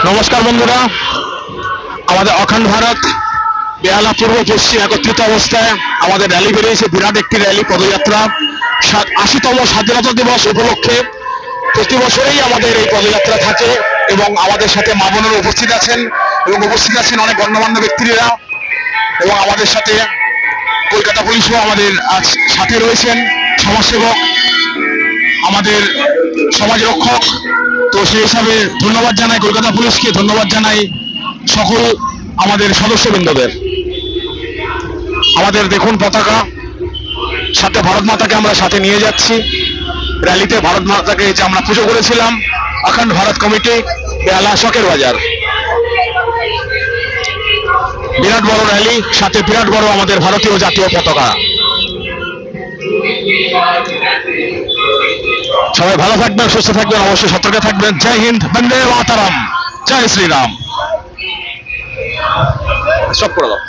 নমস্কার বন্ধুরা, আমাদের অখণ্ড ভারত বেহালা পূর্ব পশ্চিম একত্রিত অবস্থায় আমাদের র্যালি বেরিয়েছে, বিরাট একটি র্যালি পদযাত্রা ৮০তম স্বাধীনতা দিবস উপলক্ষে। প্রতি বছরেই আমাদের এই পদযাত্রা থাকে এবং আমাদের সাথে মা বোনেরা উপস্থিত আছেন এবং উপস্থিত আছেন অনেক গণ্যমান্য ব্যক্তিরা এবং আমাদের সাথে কলকাতা পুলিশও আমাদের সাথে রয়েছেন, সমাজসেবক, আমাদের সমাজ রক্ষক। তো সেই হিসাবে ধন্যবাদ জানাই কলকাতা পুলিশকে, ধন্যবাদ জানাই সকল আমাদের সদস্যবৃন্দদের। আমাদের দেখুন পতাকা, সাথে ভারত মাতাকে আমরা সাথে নিয়ে যাচ্ছি। র্যালিতে ভারত মাতাকে যে আমরা পুজো করেছিলাম, অখণ্ড ভারত কমিটি বেহালা শখের বাজার। বিরাট বড় র্যালি, সাথে বিরাট বড় আমাদের ভারতীয় জাতীয় পতাকা। সবাই ভালো থাকবেন, সুস্থ থাকবেন, অবশ্যই সতর্কে থাকবেন। জয় হিন্দ, বন্দে মাতরম, জয় শ্রীরাম। সব করে দাও।